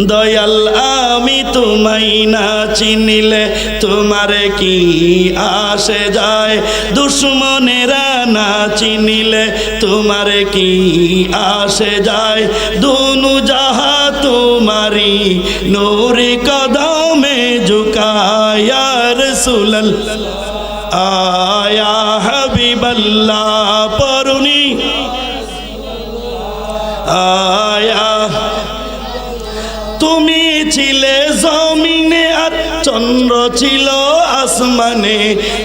দয়াল আমি তোমায় না চিনিলে তোমার কি আসে যায়, দুশ্মনেরা না চিনিলে তোমার কি আসে যায়, দুনু জাহা তোমারি নূরে কদমে ঝুকায় ইয়া রাসূলুল্লাহ আয়া হাবিবাল্লাহ পরুনি আয়া। তুমি ছিলে জমিনে আর চন্দ্র ছিল আসমানে,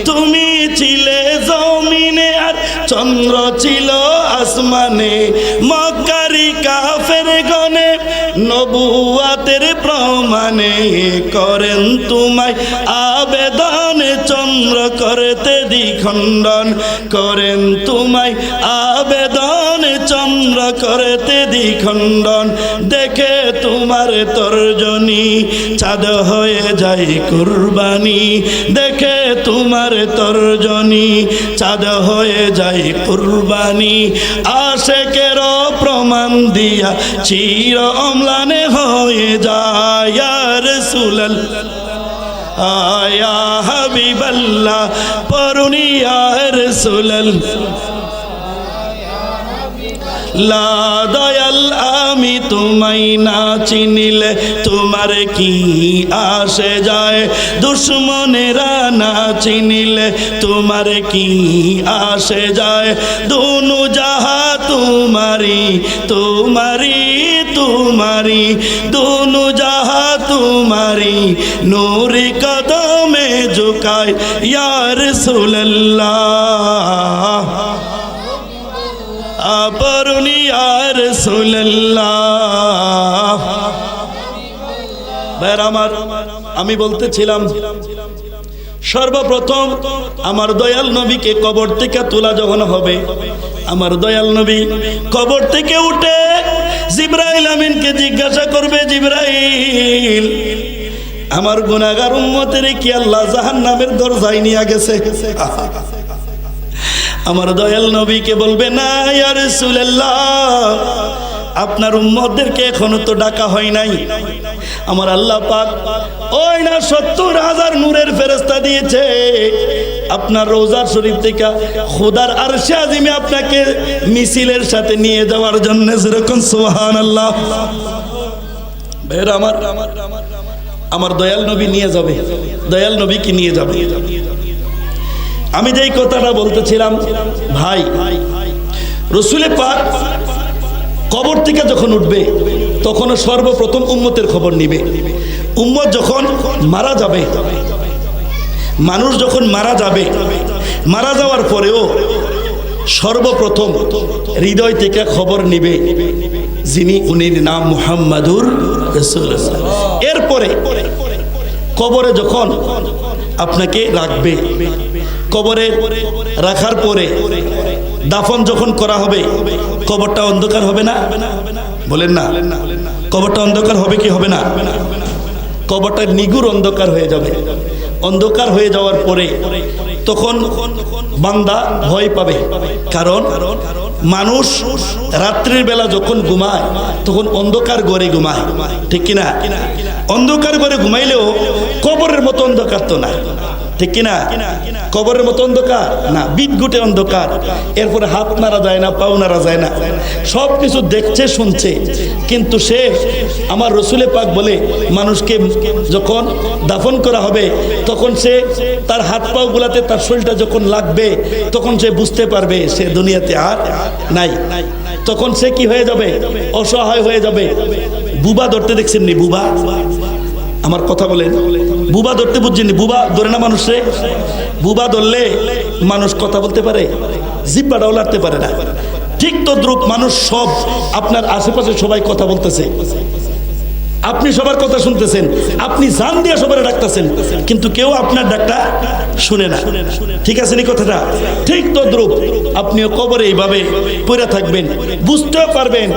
তুমি ছিলে জমিনে আর চন্দ্র ছিল আসমানে, মক্কারি কাফের গনে নবুয়াতের প্রমাণে করেন তোমায় আবেদন, চন্দ্র করতে দ্বিখণ্ডন করেন তোমায় আবেদন, চন্দ্র করতে দ্বিখণ্ডন, দেখে তোমার তর্জনী চাঁদ হয়ে যায় কুরবানি, দেখে তোমার তর্জনী চাঁদ হয়ে যায় কুরবানি, আশেকের প্রমাণ দিয়া চির অম্লানে হয়ে যায় ইয়া রাসূলুল্লাহ আয়া হাবিবাল্লাহ পরুনি ইয়া রাসূলুল্লাহ লা দয়াল আমি তোমায় না চিনিলে তোমার কি আসে যায়, দুশ্মনেরা না চিনিলে তোমার কি আসে যায়, দুনু জাহা তোমারি তোমারি তোমারি, দুনু জাহা তোমারি নূরে কদমে ঝুকায় ইয়া রাসূলুল্লাহ আপরুনি ইয়া রাসূলুল্লাহ। ভাইরা আমার, আমি বলতেছিলাম সর্বপ্রথম আমার দয়াল নবীকে কবর থেকে তোলা যখন হবে, আমার দয়াল নবী কবর থেকে উঠে জিবরাইল আমিনকে জিজ্ঞাসা করবে, জিবরাইল আমার গুনাহগার উম্মতের কি আল্লাহ জাহান্নামের দরজায় নিয়ে গেছে? আমার দয়াল নবীকে বলবে, না ইয়া রাসূলুল্লাহ, আপনার উম্মতদেরকে এখনো তো ডাকা হয় নাই। আমার আল্লাহ পাক ওই না ৭০,০০০ নূরের ফেরেশতা দিয়েছে আপনার রওজা শরীফ থেকে খোদার আরশে আজিমে আপনাকে মিছিলের সাথে নিয়ে যাওয়ার জন্য। যেরকম সুবহানাল্লাহ। ভাইরা আমার, আমার দয়াল নবী নিয়ে যাবে, দয়াল নবী কি নিয়ে যাবে। আমি যেই কথাটা বলতেছিলাম, ভাই রাসূলে পাক কবর থেকে যখন উঠবে তখন সর্বপ্রথম উম্মতের খবর নিবে। উম্মত যখন মারা যাবে, মানুষ যখন মারা যাবে, মারা যাওয়ার পরেও সর্বপ্রথম হৃদয় থেকে খবর নিবে যিনি, উনির নাম মুহাম্মাদুর রাসূলুল্লাহ। এরপরে কবরে যখন আপনাকে রাখবে, কবরে রাখার পরে দাফন যখন করা হবে, কবরটা অন্ধকার হবে না? বলেন না, কবরটা অন্ধকার হবে কি হবে না? কবরটা নিগুড় অন্ধকার হয়ে যাবে। অন্ধকার হয়ে যাওয়ার পরে তখন বান্দা ভয় পাবে, কারণ মানুষ রাত্রির বেলা যখন ঘুমায় তখন অন্ধকার ঘরে ঘুমায়, ঠিক কিনা? অন্ধকার ঘরে ঘুমাইলেও কবরের মতো অন্ধকার তো না, ঠিক কিনা? কবরের মতো অন্ধকার না, বিদঘুটে অন্ধকার। এরপরে হাত নাড়া যায় না, পাও নাড়া যায় না, সব কিছু দেখছে শুনছে, কিন্তু সে আমার রসুলে পাক বলে মানুষকে যখন দাফন করা হবে তখন সে তার হাত পাও গুলাতে তার শরীরটা যখন লাগবে তখন সে বুঝতে পারবে সে দুনিয়াতে আর নাই। তখন সে কি হয়ে যাবে? অসহায় হয়ে যাবে। বুবা ধরতে দেখছেন নি? বুবা, আমার কথা বলেন, বুবা ধরতে বুঝছেন? বুবা ধরে না মানুষে? বুবা ধরলে মানুষ কথা বলতে পারে, জিহ্বাটাও লাড়তে পারে না। ঠিক তদ্রূপ মানুষ সব আপনার আশেপাশে সবাই কথা বলতেছে, আপনি সবার কথা শুনতেছেন, আপনি জান দিয়ে সবার ডাকতেছেন, কিন্তু কেউ আপনার ডাকটা শুনে না। ঠিক আছে নি কথাটা? ঠিক তদ্রূপ আপনিও কবরে এইভাবে পড়ে থাকবেন, বুঝতেও পারবেন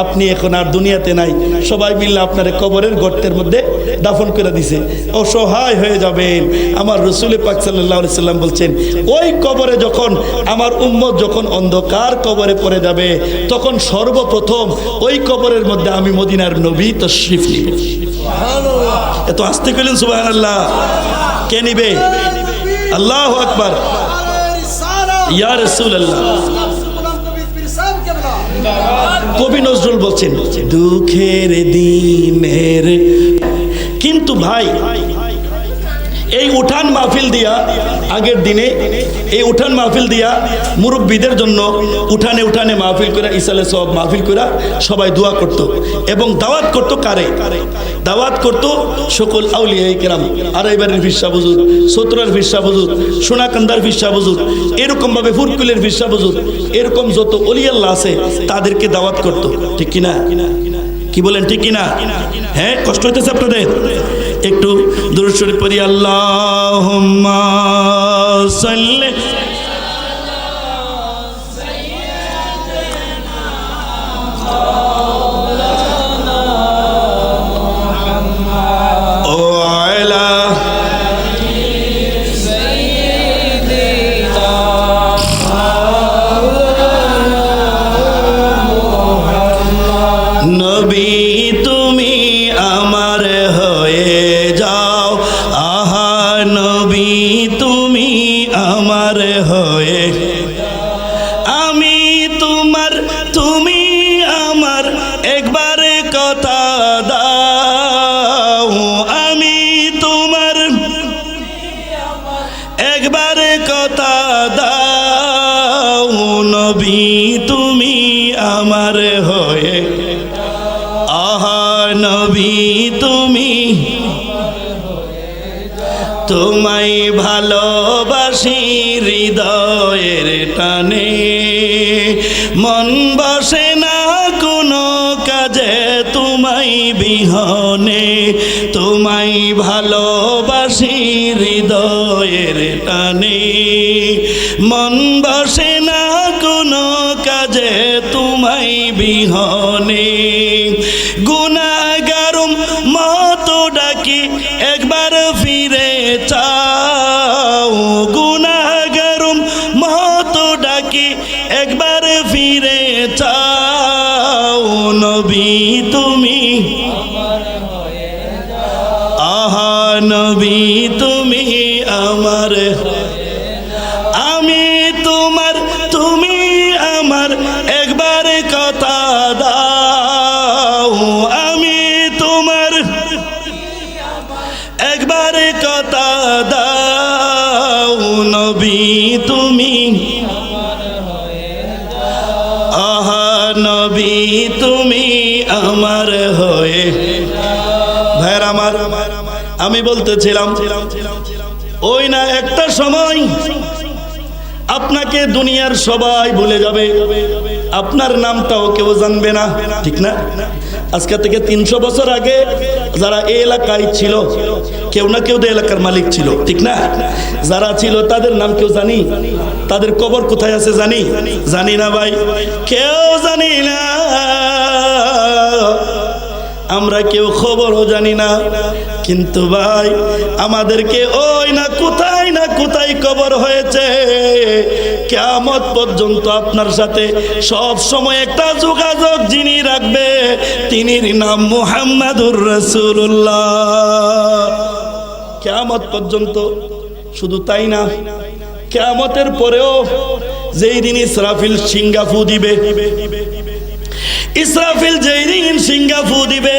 আপনি এখন আর দুনিয়াতে নাই, সবাই মিলে আপনার কবরের গর্তের মধ্যে দাফন করে দিছে, অসহায় হয়ে যাবেন। আমার রাসূল পাক সাল্লাল্লাহু আলাইহি সাল্লাম বলছেন, ওই কবরে যখন আমার উম্মত যখন অন্ধকার কবরে পড়ে যাবে তখন সর্বপ্রথম ওই কবরের মধ্যে আমি মদিনার নবী তশরিফ এত আস্তে কইলেন সুবহানাল্লাহ। কে নিবে? আল্লাহু আকবার। ইয়া রাসূলুল্লাহ। কবি নজরুল বলছেন দুঃখের দিনের, কিন্তু ভাই এই উঠান মাহফিল দিয়া আগের দিনে এই উঠান মাহফিল দিয়া মুরব্বীদের জন্য উঠানে উঠানে মাহফিল করে ইসালে সব মাহফিল করে সবাই দোয়া করত এবং দাওয়াত করত। কারে দাওয়াত করত? সকল আউলিয়া কেরাম, আড়াইবাড়ির পীর সাহেব হুজুর, সতরার পীর সাহেব হুজুর, সোনাকান্দার পীর সাহেব হুজুর, এরকম ভাবে ফুরকুলের পীর সাহেব হুজুর, এরকম যত ওলি আল্লাহ আছে তাদেরকে দাওয়াত করত। ঠিক কিনা? কি বলেন ঠিক কিনা? হ্যাঁ, কষ্ট হইতেছে আপনাদের? একটু দুরূদ শরীফ পড়ি। আল্লাহুম্মা সাল্লি ও আলা নবী তুমি আমার হয়ে যাও, আহা নবী তুমি আমার হয়ে, আমি তোমার তুমি আমার একবার কথা দাও, আমি তোমার একবার কথা দাও, নবী তুমি আমার হয়ে, আহা নবী তুমি, তোমায় ভালোবাসি হৃদয়ের টানে, মন বসে না কোনো কাজে তোমায় বিহনে, তোমায় ভালোবাসি হৃদয়ের টানে, মন বসে না কোনো কাজে তোমায় বিহনে, গুনাহগারুম মতো ডাকি একবার ফিরে চাও, গুনাহগারুম মতো ডাকি একবার ফিরে চাও, নবী তুমি আহা নবী তুমি আমার, আমি তোমার তুমি আমার একবার কথা দাও, আমি তোমার একবার কথা দাও, নবী তুমি আহা নবী তুমি আমার হয়ে। ভাইরা আমার, আমি বলতেছিলাম ওই না একটা সময় আপনাকে দুনিয়ার সবাই ভুলে যাবে, আপনার নামটাও কেউ জানবে না, ঠিক না? আজকে থেকে 300 বছর আগে যারা এই এলাকায় ছিল, কেউ না কেউ তো এলাকার মালিক ছিল, ঠিক না? যারা ছিল তাদের নাম কেউ জানি? তাদের কবর কোথায় আছে জানি? জানি না ভাই, কেউ জানি না, আমরা কেউ খবরও জানি না। কিন্তু ভাই আমাদেরকে ওই না কোথায় কবর হয়েছে, কিয়ামত পর্যন্ত আপনার সাথে সব সময় একটা যোগাযোগ যিনি রাখবে তিনির নাম মুহাম্মাদুর রাসূলুল্লাহ, কিয়ামত পর্যন্ত। শুধু তাই না, কিয়ামতের পরেও যেই দিন ইসরাফিল সিংগাফু দিবে, ইসরাফিল যেই দিন সিংগাফু দিবে,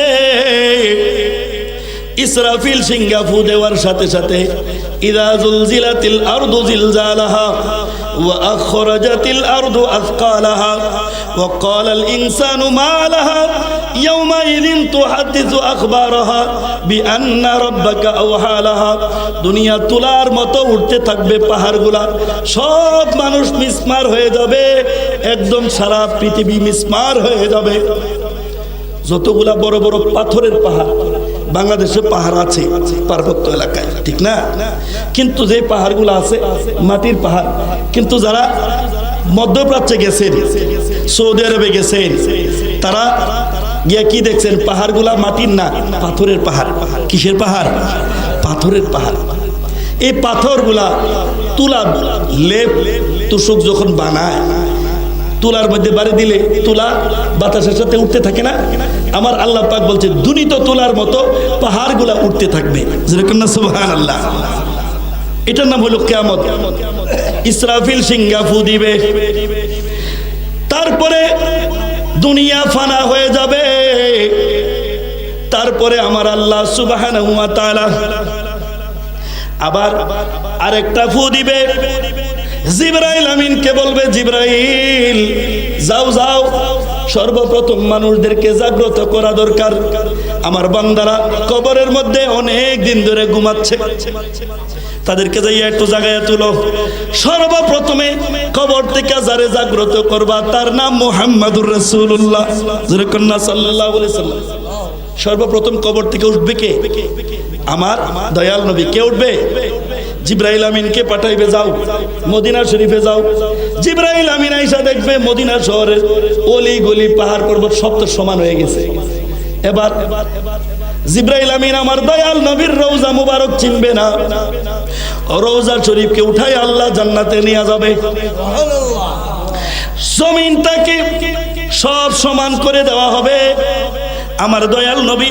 ইসরাফিল সিংগাফু দেওয়ার সাথে সাথে ইযা যুলজিলাতিল আরদু জিলজালাহা ওয়া আখরাজাতিল আরদু আথকালাহা ওয়া ক্বালাল ইনসানু মা লাহা ইয়াওমাইযিন তুহাদ্দিসু আখবারাহা বিআন্না রাব্বাকা আওহা লাহা। দুনিয়া তুলার মতো উঠতে থাকবে পাহাড়গুলা, সব মানুষ মিসমার হয়ে যাবে, একদম সারা পৃথিবী মিসমার হয়ে যাবে। যতগুলা বড় বড় পাথরের পাহাড় বাংলাদেশে পাহাড় আছে পার্বত্য এলাকায়, ঠিক না? কিন্তু যে পাহাড়গুলো আছে মাটির পাহাড়, কিন্তু যারা মধ্যপ্রাচ্যে গেছেন, সৌদি আরবে গেছেন, তারা গিয়ে কি দেখছেন? পাহাড়গুলা মাটির না, পাথরের পাহাড়। কিসের পাহাড়? পাথরের পাহাড়। এই পাথরগুলা তুলা লেপ তুষক যখন বানায়, তুলার মধ্যে বাড়ি দিলে তুলা বাতাসের সাথে উঠতে থাকে না? আমার আল্লাহ পাক বলছে দুনিত তুলার মতো পাহাড়গুলা উঠতে থাকবে। যেরকম না সুবহানাল্লাহ। এটার নাম হলো কিয়ামত। ইসরাফিল সিংহা ফু দিবে, তারপরে দুনিয়া ফানা হয়ে যাবে। তারপরে আমার আল্লাহ সুবহানাহু ওয়া তাআলা আবার আরেকটা ফু দিবে। জিবরাইল আমিনকে বলবে, জিবরাইল যাও যাও, সর্বপ্রথম মানুষদেরকে জাগ্রত করা দরকার। আমার বান্দারা কবরের মধ্যে অনেক দিন ধরে ঘুমাচ্ছে, তাদেরকে যাইয়া একটু জাগাইয়া তুলো। সর্বপ্রথমে কবর থেকে যারে জাগ্রত করবা তার নাম মুহাম্মাদুর রাসূলুল্লাহ সাল্লাল্লাহু আলাইহি ওয়াসাল্লাম। সর্বপ্রথম কবর থেকে উঠবে কে? আমার দয়াল নবী। কে উঠবে? জিবরাইল আমিনকে পাঠাইবে, যাও মদিনা শরীফে যাও। জিবরাইল আমিন আইসা দেখবে মদিনা শহরের অলি গলি পাহাড় পর্বত সব তো সমান হয়ে গেছে। এবার জিবরাইল আমিন আমার দয়াল নবীর রওজা মুবারক চিনবে না। রওজা শরীফকে উঠাই আল্লাহ জান্নাতে নিয়ে যাবে। জমিনটাকে সব সমান করে দেওয়া হবে। আমার দয়াল নবী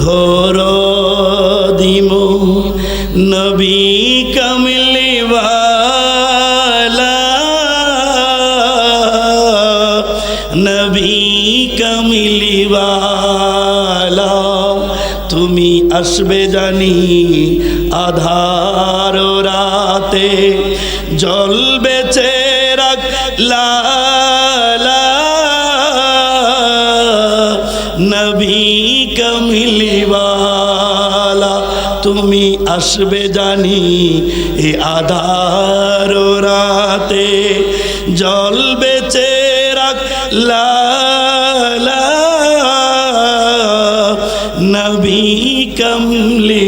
ঘোর দিমু নবী কামলিওয়ালা নবী কামলিওয়ালা তুমি আসবে জানি আধার রাতে জ্বলবে চেরাগ লালা নবী কামলিওয়ালা তুমি আসবে জানি এ আধার রাতে জ্বলবে চেরাগ লালা নবী কামলি।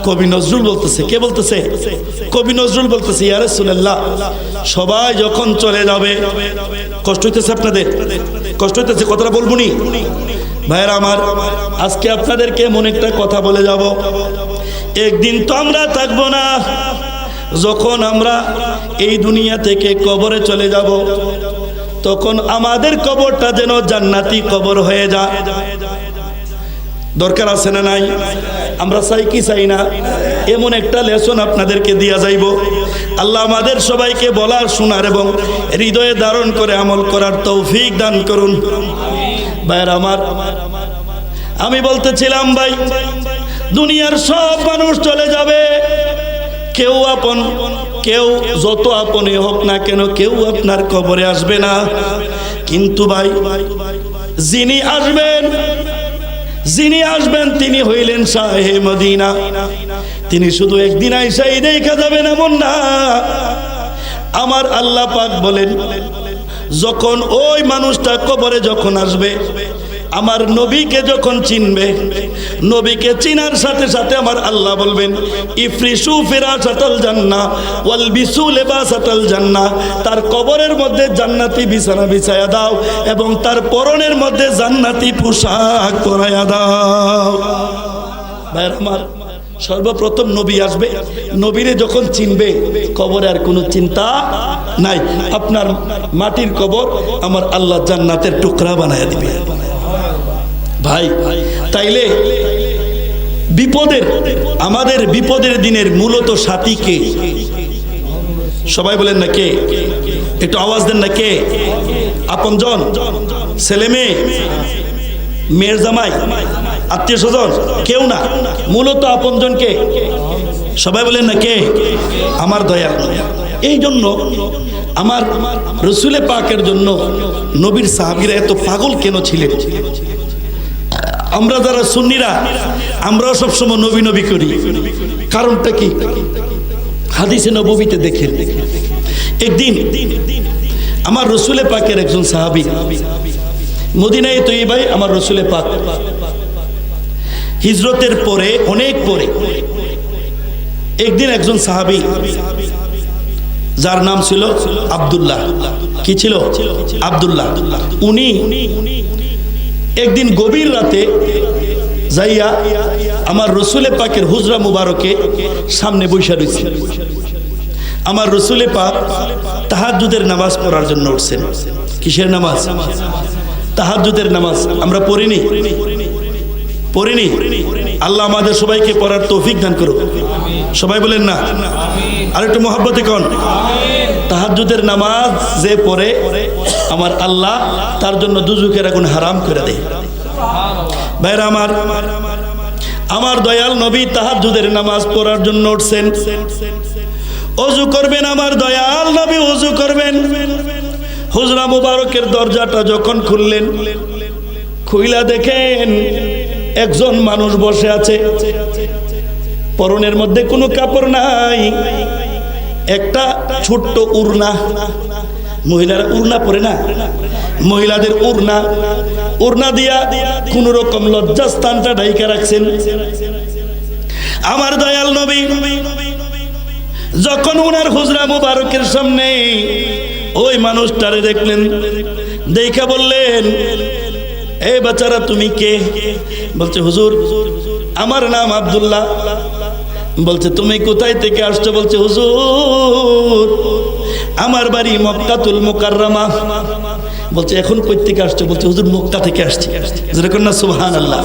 কবি নজরুল বলতেছে, কে বলতেছে? কবি নজরুল বলতেছে, ইয়া রাসূলুল্লাহ সবাই যখন চলে যাবে, কষ্ট হইতেছে আপনাদের? কষ্ট হইতেছে? কথাটা বলবো নি ভাইরা আমার? আজকে আপনাদেরকে এমন একটা কথা বলে যাব, একদিন তো আমরা থাকবো না। যখন আমরা এই দুনিয়া থেকে কবরে চলে যাব, তখন আমাদের কবরটা যেন জান্নাতি কবর হয়ে যায়। দরকার আছে না নাই? আমরা চাই কি চাই না? এমন একটা লেসন আপনাদেরকে দিয়া যাইব। আল্লাহ আমাদের সবাইকে বলার, শোনার এবং হৃদয়ে ধারণ করে আমল করার তৌফিক দান করুন। ভাইরা আমার, আমি বলতেছিলাম ভাই, দুনিয়ার সব মানুষ চলে যাবে, কেউ আপন, কেউ যত আপনই হোক না কেন, কেউ আপনার কবরে আসবে না। কিন্তু ভাই যিনি আসবেন তিনি হইলেন শাহে মদিনা। তিনি শুধু একদিন আইসাই দেখা যাবেন এমন না। আমার আল্লাহ পাক বলেন, যখন ওই মানুষটা কবরে যখন আসবে, আমার নবীকে যখন চিনবে, নবীকে চিনার সাথে সাথে আমার আল্লাহ বলবেন, ইফরিশু ফিরাশাতাল জান্নাহ ওয়ালবিসু লিবাসাতাল জান্নাহ, তার কবরের মধ্যে জান্নাতি বিছানা বিছায়া দাও এবং তার পরনের মধ্যে জান্নাতি পোশাক পরায়া দাও। ভাইরা আমার, সর্বপ্রথম নবী আসবে, নবীরে যখন চিনবে, কবরে আর কোনো চিন্তা নাই। আপনার মাটির কবর আমার আল্লাহ জান্নাতের টুকরা বানায়া দিবে। ভাই তাইলে বিপদের, আমাদের বিপদের দিনের মূলত সাথী কে? সবাই বলেন না কে? একটু আওয়াজ দেন না কে? আপনজন, ছেলে মেয়ে, মেয়ের জামাই, আত্মীয় স্বজন? কেউ না, মূলত আপনজন কে? সবাই বলেন না কে? আমার দয়াল। এই জন্য আমার রসুলে পাকের জন্য নবীর সাহাবীরা এত পাগল কেন ছিলেন? আমরা যারা সুন্নিরা, আমরাও সবসময় নবী নবী করি। কারণটা কি? হাদিসে নববীতে দেখেন, একদিন আমার রসুলে পাকের একজন সাহাবী, মদিনায়ে তৈয়বায় আমার রসুলে পাক হিজরতের পরে, অনেক পরে, একদিন একজন সাহাবী যার নাম ছিল আব্দুল্লাহ। কি ছিল? আব্দুল্লাহ। উনি একদিন গভীর রাতে যাইয়া আমার রসুলে পাকের হুজরা মুবারকে সামনে বৈশা রয়েছে। আমার রসুলে পাক তাহাজ্জুদের নামাজ পড়ার জন্য উঠছেন। কিসের নামাজ? তাহাজ্জুদের নামাজ। আমরা পড়িনি? আল্লাহ আমাদের সবাইকে পড়ার তৌফিক দান করুক। সবাই বলেন না? আর একটু মহব্বতে কোন? তাহাজ্জুদের নামাজ যে পড়ে, আমার আল্লাহ তার জন্য দুজকের আগুন হারাম করে দেয়। ভাইরা আমার, আমার দয়াল নবী তাহাজ্জুদের নামাজ পড়ার জন্য উঠছেন। ওযু করবেন, আমার দয়াল নবী ওযু করবেন। হুজরা মুবারকের দরজাটা যখন খুললেন, খুইলা দেখেন একজন মানুষ বসে আছে, পরনের মধ্যে কোনো কাপড় নাই, একটা ছোট্ট উড়না। মহিলারা উড়না পরে না? মহিলাদের উড়না দিয়া কোন রকম লজ্জাস্থানটা ঢাইকা রাখছেন। আমার দয়াল নবী যখন উনার হুজরা মুবারকের সামনে ওই মানুষটারে দেখলেন, দেখা বললেন, এই বাচ্চারা তুমি কে? বলছে, হুজুর আমার নাম আব্দুল্লাহ। বলছে, তুমি কোথায় থেকে আসছো? বলছে, হুজুর আমার বাড়ি মক্কাতুল মুকাররমা। বলছে, এখন কই থেকে আসছো? বলছে, হুজুর মক্কা থেকে আসছি। যেরকম না সুবহানাল্লাহ।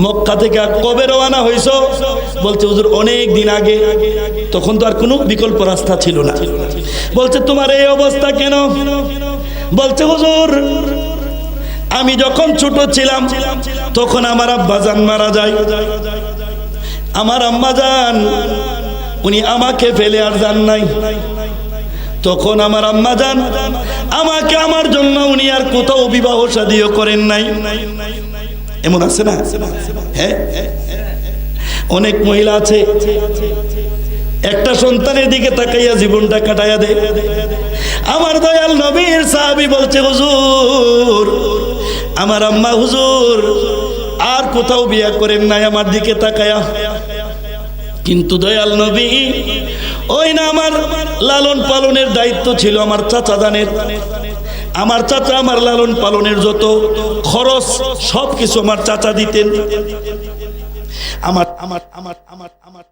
মক্কা থেকে কবে রওনা হইছো? বলছে হুজুর অনেক দিন আগে। তখন তো আর কোনো বিকল্প রাস্তা ছিল না। বলছে তোমার এই অবস্থা কেন? বলছে হুজুর আমি যখন ছোট ছিলাম তখন আমার আব্বাজান মারা যায়। আমার আম্মাজান উনি আমাকে ফেলে আর যান নাই। তখন আমার আম্মাজান আমাকে আমার জন্য উনি আর কোথাও বিবাহ শাদীও করেন নাই। এমন আছে না? হ্যাঁ, অনেক মহিলা আছে একটা সন্তানের দিকে তাকাইয়া জীবনটা কাটাইয়া দেয়। আমার দয়াল নবীর সাহাবী বলছে হুজুর আমার আম্মা হুজুর আর কোথাও বিয়া করেন নাই আমার দিকে তাকায়া। কিন্তু দয়াল নবী ওই না আমার লালন পালনের দায়িত্ব ছিল আমার চাচা জানের। আমার চাচা আমার লালন পালনের যত খরচ সবকিছু আমার চাচা দিতেন। আমার আমার আমার আমার আমার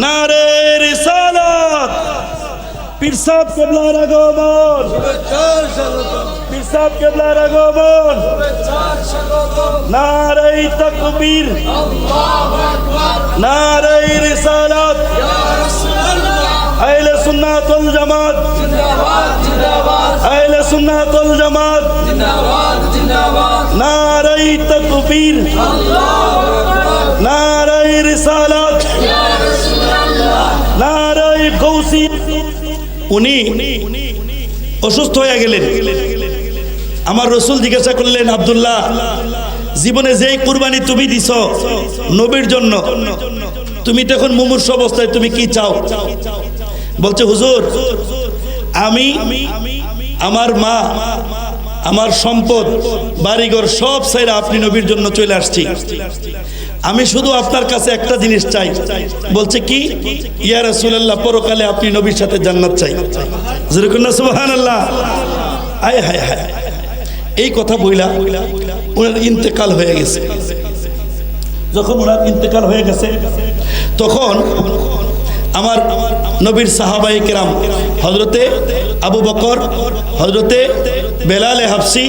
নারে রিসালাত। পীর সাহেব কেবলার আগমন, পীর সাহেব কেবলার আগমন। নারে তাকবীর, নারে রিসালাত। আহলে সুন্নাত ওয়াল জামাত, আহলে সুন্নাত ওয়াল জামাত। নারে তাকবীর, নারে রিসালাত, নারে গৌসি। উনি অসুস্থ হয়ে গেলেন। আমার রসুল জিজ্ঞাসা করলেন, আব্দুল্লাহ, জীবনে যেই কুরবানি তুমি দিছ নবীর জন্য, তুমি তো এখন মুমূর্ষ অবস্থায়, তুমি কি চাও? বলছে, হুজুর, আমি আমার মা, আমার সম্পদ, বাড়িঘর সব ছেড়ে আপনি নবীর জন্য চলে আসছি। আমি শুধু আপনার কাছে একটা জিনিস চাই। বলছে, কি? ইয়া রাসূলুল্লাহ, পরকালে আপনি নবীর সাথে জান্নাত চাই। যেরকম না, সুবহানাল্লাহ। আয় হায় হায়। এই কথা বইলা ওনার ইন্তেকাল হয়ে গেছে। যখন ওনার ইন্তেকাল হয়ে গেছে, তখন আমার নবীর সাহাবায়ে কেরাম হযরতে আবু বকর, হযরতে বেলাল হাবশী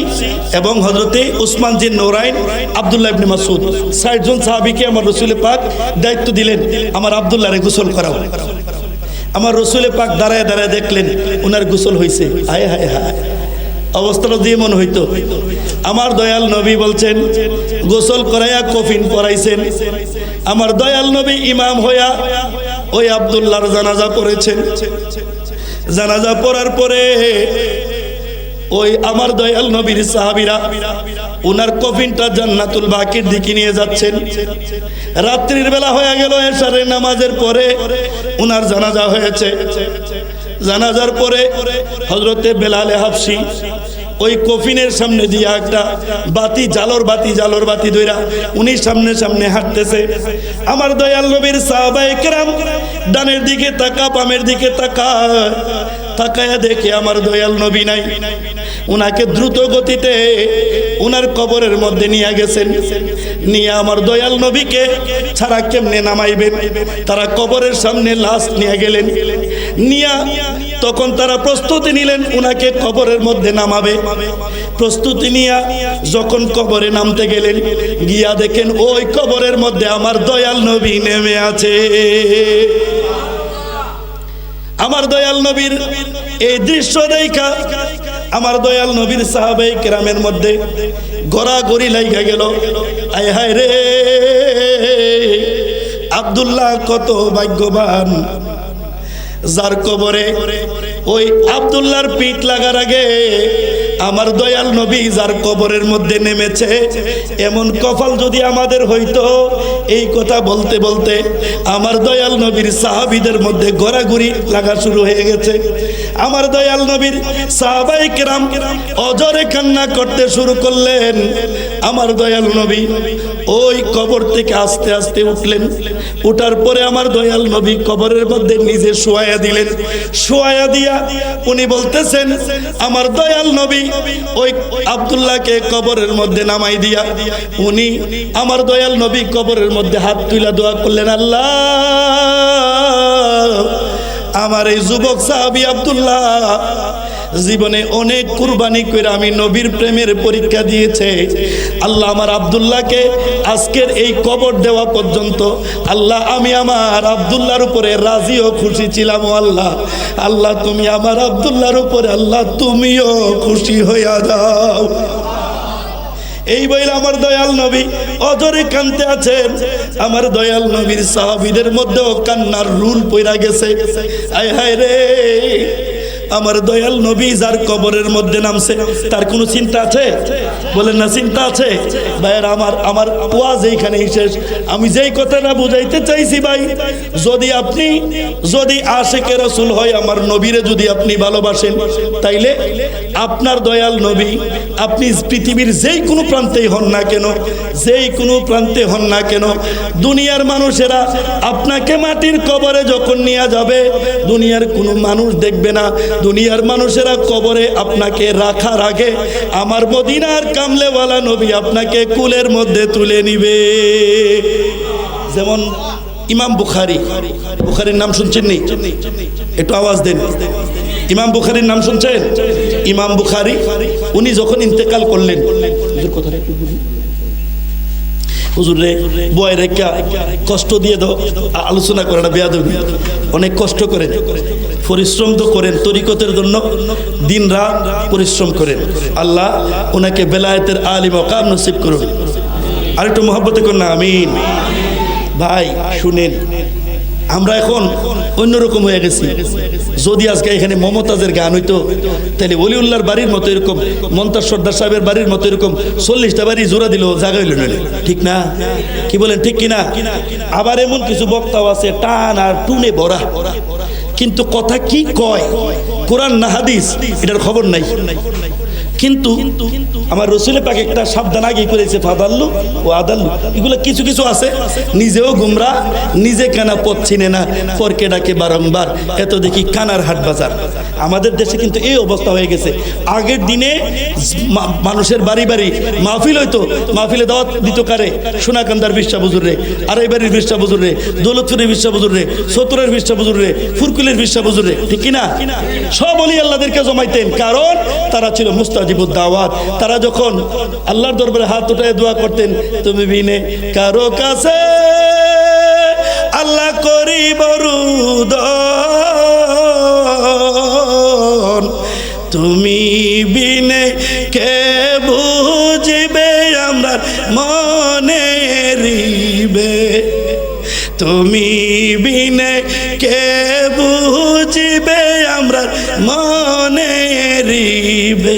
এবং হযরতে উসমান জিন নৌরাইন, আব্দুল্লাহ ইবনে মাসউদ, ৬০ জন সাহাবীকে আমার রাসূল পাক দায়িত্ব দিলেন, আমার আব্দুল্লাহরে গোসল করাও। আমার রাসূল পাক দাঁড়ায় দাঁড়ায় দেখলেন ওনার গোসল হয়েছে। আয় হায় হায়, অবস্থাটা দিয়ে মনে হইতো। আমার দয়াল নবী বলছেন, গোসল করাইয়া কফিন পরাইছেন। আমার দয়াল নবী ইমাম হইয়া ওই আব্দুল্লাহর জানাজা পড়েছেন। জানাজা পড়ার পরে ওই আমার দয়াল নবীর সাহাবীরা ওনার কফিনটা জান্নাতুল বাকির দিকে নিয়ে যাচ্ছেন। রাত্রির বেলা হয়ে গেল, এশারের নামাজের পরে ওনার জানাজা হয়েছে। জানাজার পরে হযরতে বেলাল হাবশী ওই কফিনের সামনে দিয়ে একটা বাতি, জালোর বাতি ধইরা উনি সামনে সামনে হাঁটতেছে। আমার দয়াল নবীর সাহাবায়ে কেরাম ডানের দিকে তাকা, বামের দিকে তাকায়া দেখে আমার দয়াল নবী নাই। উনাকে দ্রুত গতিতে উনার কবরের মধ্যে নিয়ে গেছেন। নিয়ে আমার দয়াল নবীকে ছাড়া কেমনে নামাইবেন, তারা কবরের সামনে লাশ নিয়ে গেলেন। নিয়া তখন তারা প্রস্তুতি নিলেন উনাকে কবরের মধ্যে নামাবে। প্রস্তুতি নিয়া যখন কবরে নামতে গেলেন, গিয়া দেখেন ওই কবরের মধ্যে আমার দয়াল নবী নেমে আছে। আমার দয়াল নবীর এই দৃশ্য দেখা আমার দয়াল নবীর সাহাবায়ে কেরামের মধ্যে গড়াগড়ি লাইগা গেল। আয় হায় রে, আব্দুল্লাহ কত ভাগ্যবান, যার কবরে ওই আব্দুল্লাহর পিঠ লাগার আগে আমার দয়াল নবী যার কবরের মধ্যে নেমেছে। এমন কপাল যদি আমাদের হইতো, এই কথা বলতে বলতে আমার দয়াল নবীর সাহাবীদের মধ্যে ঘোরাঘুরি লাগা শুরু হয়ে গেছে। আমার দয়াল নবীর সাহাবায়ে কেরাম অজরে কান্না করতে শুরু করলেন। আমার দয়াল নবী ওই কবর থেকে আস্তে আস্তে উঠলেন। উঠার পরে আমার দয়াল নবী কবরের মধ্যে নিজে শোয়ায়া দিলেন। শোয়ায়া দিয়া উনি বলতেছেন, আমার দয়াল নবী ওই আব্দুল্লাহকে কবরের মধ্যে নামাই দিয়া উনি আমার দয়াল নবী কবরের মধ্যে হাত তুলে দোয়া করলেন, আল্লাহ, আমার এই যুবক সাহাবী আব্দুল্লাহ জীবনে অনেক কুরবানি করে আমি নবীর প্রেমের পরীক্ষা দিয়েছে। আল্লাহ, আমার আব্দুল্লাহকে আজকের এই কবর দেওয়া পর্যন্ত আল্লাহ আমি আমার আব্দুল্লাহর উপরে রাজি ও খুশি ছিলাম। আল্লাহ, আল্লাহ তুমি আমার আব্দুল্লাহর উপরে আল্লাহ তুমিও খুশি হইয়া যাও। এই বইলে আমার দয়াল নবী অজরে কানতে আছেন। আমার দয়াল নবীর সাহাবীদের মধ্যেও কান্নার রুল পইরা গেছে। আয় হায় রে, আমার দয়াল নবী যার কবরের মধ্যে নামছে তার কোনো চিন্তা আছে? বলেন না, চিন্তা আছে? ভাইয়ের আমার ওয়াজ এইখানেই শেষ। আমি যেই কথাটা বুঝাইতে চাইছি ভাই, যদি আশিকে রাসূল হয়, আমার নবীরে যদি আপনি ভালোবাসেন, তাইলে আপনার দয়াল নবী আপনি পৃথিবীর যেই কোনো প্রান্তেই হন না কেন, দুনিয়ার মানুষেরা আপনাকে মাটির কবরে যখন নিয়ে যাবে, দুনিয়ার কোনো মানুষ দেখবে না। দুনিয়ার মানুষেরা কবরে আপনাকে রাখার আগে আমার মদিনার কামলেওয়ালা নবী আপনাকে কুলের মধ্যে তুলে নিবে। যেমন ইমাম বুখারী, বুখারীর নাম শুনছেন নি? একটু আওয়াজ দেন। ইমাম বুখারীর নাম শুনছেন? ইমাম বুখারী উনি যখন ইন্তেকাল করলেন, কথাটা একটু বলি, হুজুর রে বয় রেখা কষ্ট দিয়ে দাও, আলোচনা করে না বেয়াদবি, অনেক কষ্ট করেন, পরিশ্রম তো করেন তরিকতের জন্য, দিন রাত পরিশ্রম করেন। আল্লাহ ওনাকে বেলায়েতের আলী মাকাম নসিব করুন। আর একটু মহব্বতে করুন না, আমিন। ভাই শুনেন, আমরা এখন অন্যরকম হয়ে গেছি। যদি আজকে এখানে মমতাজের গান হইতো, তাহলে অলিউল্লাহর বাড়ির মতো এরকম, মন্তাজ সর্দার সাহেবের বাড়ির মতো এরকম 40টা বাড়ি জোড়া দিল, জায়গা হইল না, ঠিক না? কি বলেন, ঠিক কিনা? আবার এমন কিছু বক্তাও আছে টান আর টুনে ভরা, কিন্তু কথা কি কয়, কোরআন না হাদিস, এটার খবর নাই। কিন্তু আমার রসুল পাক একটা সাবধান আগে করেছে, ফাদাল্লু ও আদাল্লু, এগুলো কিছু কিছু আছে নিজেও গুমরা, নিজে কানা পথ চিনে না, পরকে ডাকে বারংবার, এত দেখি কানার হাট বাজার। আমাদের দেশে কিন্তু এই অবস্থা হয়ে গেছে। আগের দিনে মানুষের বাড়ি বাড়ি মাহফিল হইতো, মাহফিলে দাওয়াত দিত কারে? সোনাকান্দার বিশ্বাস বুজুর রে, আড়াইবাড়ির বিশ্বাস বুজুর রে, দৌলতপুরের বিশ্বাস বুজুর রে, সতুরের বিশ্বাস বুজুর রে, ফুরকুলের বিশ্বাস বুজুর রে, ঠিক কিনা? সব অলি আল্লাহদেরকে জমাইতেন, কারণ তারা ছিল মুস্তাজিবুদ দাওয়াত। তারা যখন আল্লাহর দরবারে হাত উঠায় দোয়া করতেন, তুমি বিনে কারো কাছে আল্লাহ করিব রুদন, তুমি বিনে কে বুঝিবে আমার মনের রিবে, তুমি বিনে কে বুঝিবে আমরা মনের রিবে,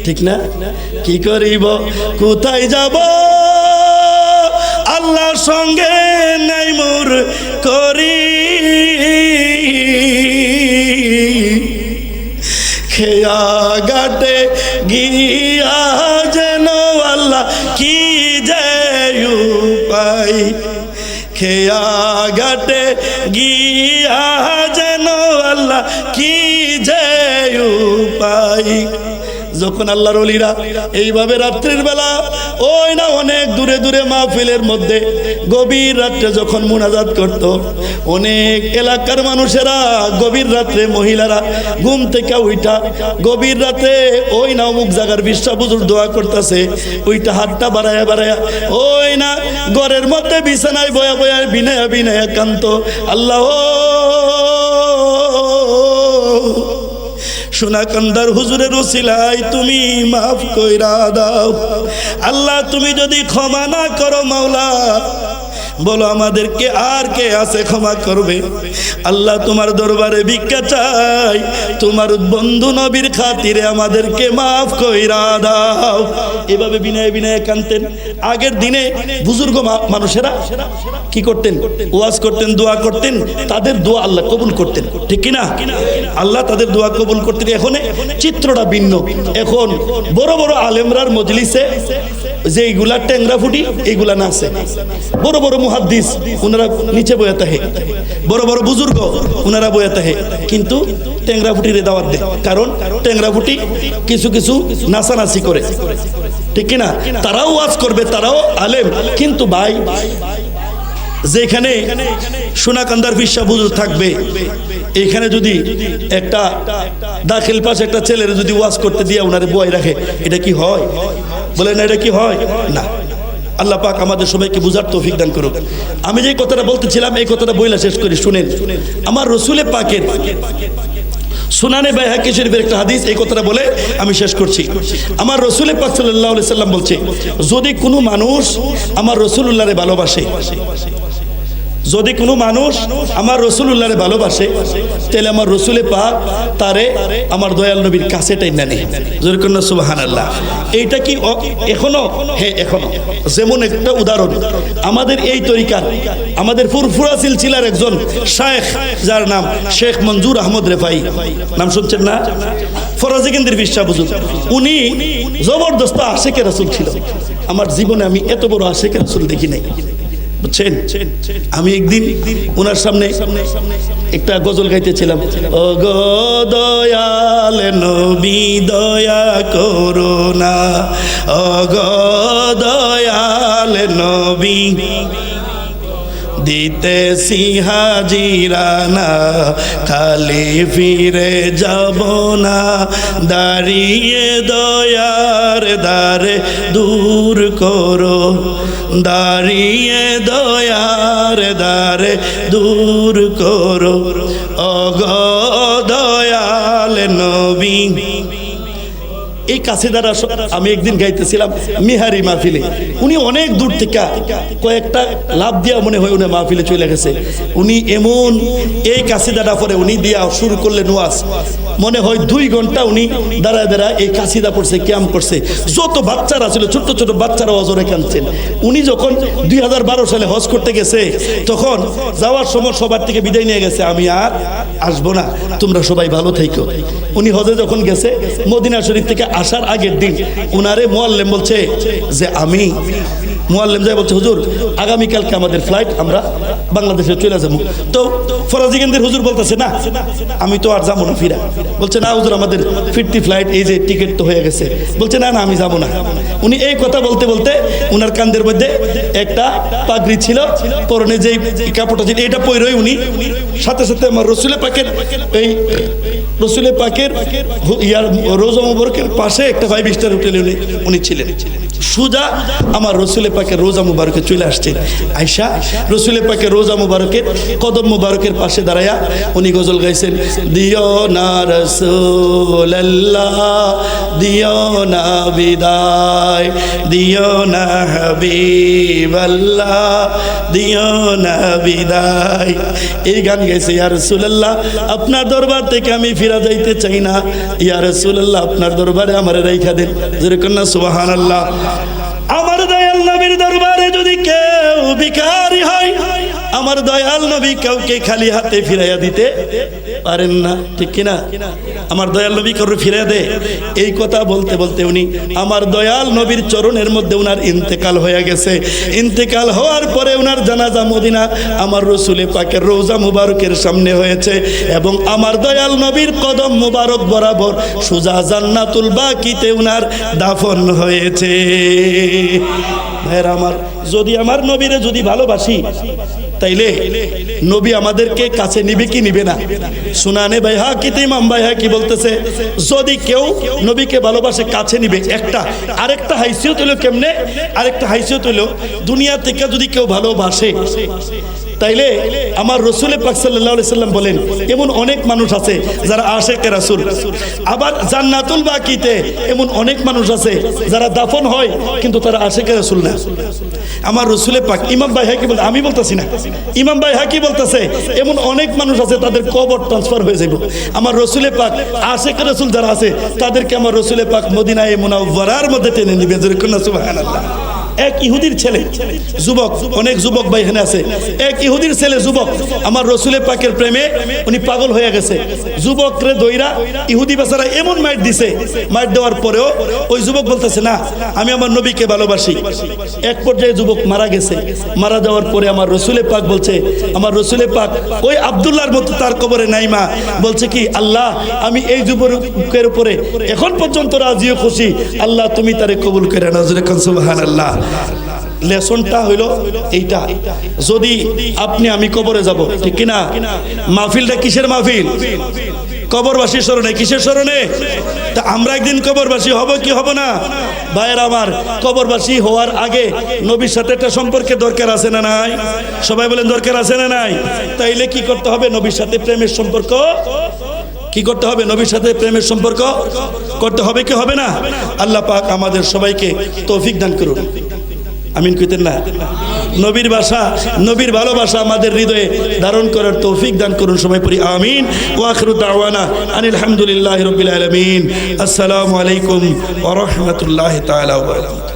ঠিক না? কি করিব, কোথায় যাব, আল্লাহর সঙ্গে নাই মোর করি, খেয়া ঘাটে গিয়া যেন আল্লাহ কি যে উপায়, খেয়া ঘাটে গিয়া যেন আল্লাহ কি যে উপায়। যখন আল্লাহর ওলিরা এইভাবে রাত্রির বেলা ওই না অনেক দূরে দূরে মাহফিলের মধ্যে গভীর রাত্রে যখন মুনাজাত করত, অনেক এলাকার মানুষেরা গভীর রাত্রে, মহিলারা ঘুম থেকে উইঠা গভীর রাতে ওই না অমুক জায়গার বিশ্বাস বুজুর দোয়া করতেছে, ওইটা হাতটা বাড়ায়া বাড়ায়া ওই না ঘরের মধ্যে বিছানায় বয়া বয়া বিনায়া বিনায়া কান্ত, আল্লাহ সোনাকান্দার হুজুরের ওসিলায় তুমি মাফ কইরা দাও। আল্লাহ তুমি যদি ক্ষমা না করো মাওলা, বলো আমাদেরকে আর কে আছে ক্ষমা করবে? আল্লাহ তোমার দরবারে ভিক্ষা চাই, তোমার বন্ধু নবীর খাতিরে আমাদেরকে মাফ কইরা দাও। এভাবে বিনয় বিনয় কানতেন। আগের দিনে বুজুর্গ মানুষেরা কি করতেন? ওয়াজ করতেন, দোয়া করতেন, তাদের দোয়া আল্লাহ কবুল করতেন, ঠিক কিনা? আল্লাহ তাদের দোয়া কবুল করতেন। এখন চিত্রটা ভিন্ন। এখন বড় বড় আলেমরার মজলিসে যে এইগুলা ট্যাংরা ফুটি এইগুলা না আছে, বড় বড় মুহাদ্দিস ওনারা নিচে বয়ে তাহে, বড় বড় বুজুর্গ ওনারা বয়ে তাহে, কিন্তু ট্যাংরা ফুটিরে দাওয়াত দেয়। কারণ ট্যাংরা ফুটি কিছু কিছু নাচানাচি করে, ঠিক কিনা? তারাও ওয়াজ করবে, তারাও আলেম, কিন্তু ভাই যেখানে সোনাকান্দার বিশ্বাস বুজুর্গ থাকবে, এইখানে যদি একটা দাখিল পাশে একটা ছেলের যদি ওয়াজ করতে দিয়ে ওনারে বয় রাখে, এটা কি হয়? বলেন এটা কি হয়? না। আল্লাহ পাক আমাদের সবাইকে বুঝার তৌফিক দান করুক। আমি যে কথাটা বলতেছিলাম এই কথাটা বইলা শেষ করি, শুনেন। আমার রসুলে পাকের সুনানে বাইহাকি শরীফের একটা হাদিস, এই কথাটা বলে আমি শেষ করছি। আমার রসুলে পাক সাল্লাল্লাহু আলাইহি সাল্লাম বলছে, যদি কোনো মানুষ আমার রসুলুল্লাহরে ভালোবাসে, যদি কোনো মানুষ আমার রসুলুল্লাহরে ভালোবাসে, তাহলে আমার রসুলে পাক তারে আমার দয়াল নবীর কাছে টেনে নেয়। জোরে কন্যা সুবহানাল্লাহ। এইটা কি এখনো? হ্যাঁ এখনো। যেমন একটা উদাহরণ, আমাদের এই তরিকার আমাদের ফুরফুরা সিলসিলার একজন শায়েখ, যার নাম শেখ মঞ্জুর আহমদ রেফাই, নাম শুনছেন না? ফরাজিকেন্দ্রের বিশ্বাস বুজুর্গ, উনি জবরদস্ত আশেকে রাসূল ছিল। আমার জীবনে আমি এত বড় আশেকে রাসূল দেখি নাই, বুঝছেন? আমি একদিন ওনার সামনে একটা গজল গাইতেছিলাম, ও গো দয়াল নবী দয়া করো না, ও গো দয়াল নবী দিতেছি হাজিরানা, খালি ফিরে যাব না, দাঁড়িয়ে দয়ার দ্বারে দূর করো, দাঁড়িয়ে দয়ার দ্বারে দূর করো, ওগো দয়াল নবী। এই কাসিদারা আমি একদিন গাইতেছিলাম মিহারি মাহফিলে। উনি অনেক দূর থেকে কয়েকটা লাভ দিয়া মনে হয় উনি মাহফিলে চলে গেছে। উনি এমন এই কাসিদাটা পরে উনি দিয়া শুরু করলেন ওয়াজ, মনে হয় 2 ঘন্টা উনি দাঁড়ায় দাঁড়ায় এই কাসিদা পড়ছে, ক্যাম্প করছে। যত বাচ্চারা ছিল, ছোট ছোট বাচ্চারা অজরে কাঁদছেন। উনি যখন 2012 সালে হজ করতে গেছে, তখন যাওয়ার সময় সবার থেকে বিদায় নিয়ে গেছে, আমি আর আসবো না, তোমরা সবাই ভালো থেকো। উনি হজে যখন গেছে, মদিনা শরীফ থেকে আসার আগের দিন উনারে মুআল্লিম বলছে যে আমি মুআল্লিম যাই বলছে, হুজুর আগামীকালকে আমাদের ফ্লাইট, আমরা বাংলাদেশে চলে যাবো। তো ফরাজিগঞ্জের হুজুর বলতেছে না, আমি তো আর যাবো না ফিরা। বলছে না হুজুর, আমাদের ফিরতি ফ্লাইট, এই যে টিকিট তো হয়ে গেছে। বলছে না না, আমি যাবো না। উনি এই কথা বলতে বলতে উনার কান্দের মধ্যে একটা পাগড়ি ছিল, পরনে যেই কাপড়টা ছিল, এটা পরেই উনি সাথে সাথে আমার রসুলের পাকের এই রসুলের পাকের ইয়ার রোজা মুবারকের পাশে একটা 5 স্টার হোটেলে উনি ছিলেন। সুজা আমার রসুলের পাকের রোজা মুবারকে চলে আসছেন। আয়সা রসুলের পাকের রোজা মুবারকের কদম মুবারকের পাশে দাঁড়ায়া উনি গজল গাইছেন, দিও না রাসূলুল্লাহ, দিও না বিদায়, দিও না হাবিবাল্লাহ, দিও না বিদায়। এই গান গাইছে, ইয়া রাসূলুল্লাহ আপনার দরবার থেকে আমি ফিরা যাইতে চাই না, ইয়া রাসূলুল্লাহ আপনার দরবারে আমারে রাইখা দেন। যেরকম না সুবহানাল্লাহ। আমার দয়াল নবীর দরবারে যদি কেউ ভিখারি হয়, আমার দয়াল নবী কাউকে খালি হাতে ফিরাইয়া দিতে পারেন না, ঠিক কিনা? আমার দয়াল নবী কাউকে ফিরাইয়া দেয়। এই কথা বলতে বলতে উনি আমার দয়াল নবীর চরণের মধ্যে উনার ইন্তেকাল হয়ে গেছে। ইন্তেকাল হওয়ার পরে উনার জানাজা মদিনা আমার রসুলে পাকের রোজা মুবারকের সামনে হয়েছে, এবং আমার দয়াল নবীর কদম মুবারক বরাবর সুজা জান্নাতুল বাকিতে উনার দাফন হয়েছে। ভাইরা আমার, যদি আমার নবীরে যদি ভালোবাসি, তাইলে নবী আমাদেরকে কাছে নিবে কি নিবে না? সুনানে বাইহাকিতে ইমাম বাইহাকি বলতেছে, যদি কেউ নবীকে ভালোবাসে কাছে নিবে। একটা আরেকটা হাইসিয়ত হলো কেমনে? আরেকটা হাইসিয়ত হলো দুনিয়া থেকে যদি কেউ ভালোবাসে, তাইলে আমার রসুলের পাক সাল্লাল্লাহু আলাইহি সাল্লাম বলেন, এমন অনেক মানুষ আছে যারা আশিকে রাসূল। আবার জান্নাতুল বাকিতে এমন অনেক মানুষ আছে যারা দাফন হয় কিন্তু তারা আশিকে রাসূল না। আমার রসুলের পাক ইমাম বাইহাকি বলতে, আমি বলতেছি না, ইমাম বাইহাকি বলতেছে এমন অনেক মানুষ আছে তাদের কবর ট্রান্সফার হয়ে যাবে। আমার রসুলের পাক আশিকে রাসূল যারা আছে তাদেরকে আমার রসুলের পাক মদিনায়ে মুনাওয়ারার মধ্যে টেনে নিবে। যেরকম না সুবহানাল্লাহ। এক ইহুদির ছেলে যুবক, অনেক যুবক ভাই এখানে আছে, এক ইহুদির ছেলে যুবক আমার রসুলের পাকের প্রেমে উনি পাগল হয়ে গেছে। যুবকরে দইরা ইহুদি বেচারা এমন মাইর দিছে, মাইর দেওয়ার পরেও ওই যুবক বলতেছে না আমি আমার নবীকে ভালোবাসি। এক পর্যায়ে যুবক মারা গেছে। মারা যাওয়ার পরে আমার রসুলের পাক বলছে, আমার রসুলের পাক ওই আব্দুল্লাহর মতো তার কবরে নাই মা, বলছে কি আল্লাহ আমি এই যুবকের উপরে এখন পর্যন্ত রাজি ও খুশি, আল্লাহ তুমি তারে কবুল করে নাও। সুবহানাল্লাহ। লেসনটা হইলো এইটা, যদি আপনি আমি কবরে যাব, ঠিক কিনা? মাহফিলটা কিসের মাহফিল? কবরবাসী স্মরণে। কিসের স্মরণে? তা আমরা একদিন কবরবাসী হব কি হব না? ভাইয়ের আমার, কবরবাসী হওয়ার আগে নবীর সাথে একটা সম্পর্কের দরকার আছে না নাই? সবাই বলেন দরকার আছে না নাই? তাইলে কি করতে হবে? নবীর সাথে প্রেমের সম্পর্ক কি করতে হবে? নবীর সাথে প্রেমের সম্পর্ক করতে হবে কি হবে না? আল্লাহ পাক আমাদের সবাইকে তৌফিক দান করুন। আমিন কইতেন না? নবীর ভাষা, নবীর ভালোবাসা আমাদের হৃদয়ে ধারণ করার তৌফিক দান করুন। সবাই পড়ি আমিন। ওয়া আখিরু দাওয়ানা আনিল হামদুলিল্লাহি রাব্বিল আলামিন। আসসালামু আলাইকুম ওয়া রাহমাতুল্লাহি তাআলা ওয়া বারাকাতুহু।